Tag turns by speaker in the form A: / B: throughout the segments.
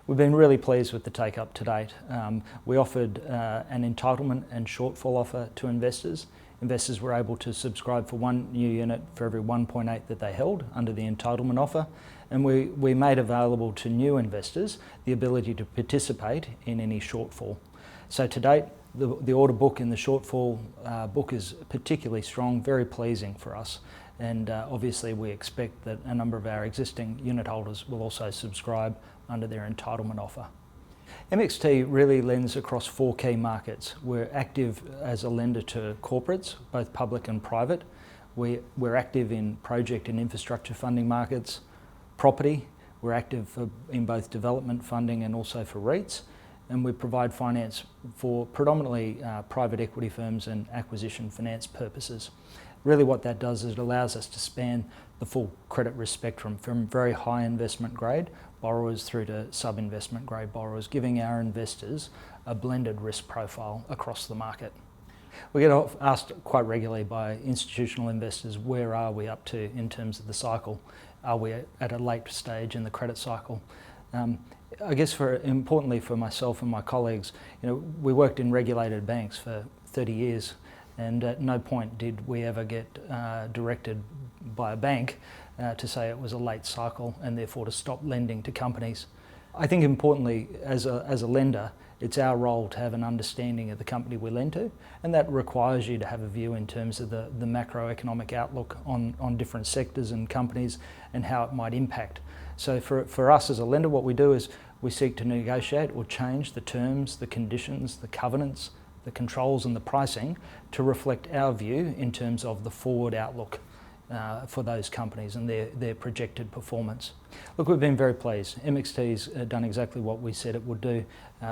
A: We've been really pleased with the take-up to date. We offered an entitlement and shortfall offer to investors. Investors were able to subscribe for one new unit for every 1.8 that they held under the entitlement offer, and we made available to new investors the ability to participate in any shortfall. So to date, the order book in the shortfall book is particularly strong, very pleasing for us, and obviously we expect that a number of our existing unit holders will also subscribe under their entitlement offer. MXT really lends across 4 key markets. We're active as a lender to corporates, both public and private. We're active in project and infrastructure funding markets, property. We're active in both development funding and also for REITs. And we provide finance for predominantly private equity firms and acquisition finance purposes. Really what that does is it allows us to span the full credit risk spectrum from very high investment grade borrowers through to sub-investment grade borrowers, giving our investors a blended risk profile across the market. We get asked quite regularly by institutional investors, where are we up to in terms of the cycle? Are we at a late stage in the credit cycle? I guess importantly for myself and my colleagues, we worked in regulated banks for 30 years, and at no point did we ever get directed by a bank to say it was a late cycle and therefore to stop lending to companies. I think importantly, as a lender, it's our role to have an understanding of the company we lend to, and that requires you to have a view in terms of the macroeconomic outlook on different sectors and companies and how it might impact. So for us as a lender, what we do is we seek to negotiate or change the terms, the conditions, the covenants, the controls and the pricing to reflect our view in terms of the forward outlook for those companies and their projected performance. Look, we've been very pleased. MXT's done exactly what we said it would do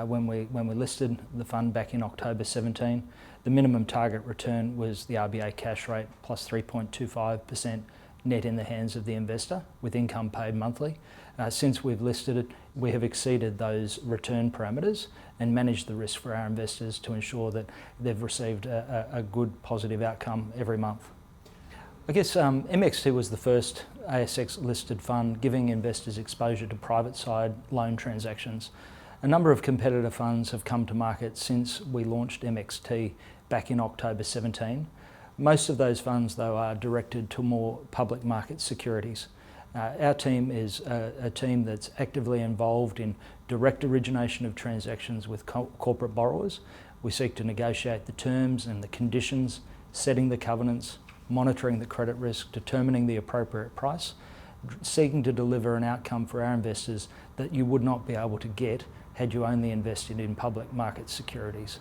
A: when we listed the fund back in October 17. The minimum target return was the RBA Cash Rate plus 3.25% net in the hands of the investor with income paid monthly. Since we've listed it, we have exceeded those return parameters and managed the risk for our investors to ensure that they've received a good positive outcome every month. I guess MXT was the first ASX listed fund giving investors exposure to private side loan transactions. A number of competitor funds have come to market since we launched MXT back in October 17. Most of those funds though are directed to more public market securities. Our team is a team that's actively involved in direct origination of transactions with corporate borrowers. We seek to negotiate the terms and the conditions, setting the covenants, monitoring the credit risk, determining the appropriate price, seeking to deliver an outcome for our investors that you would not be able to get had you only invested in public market securities.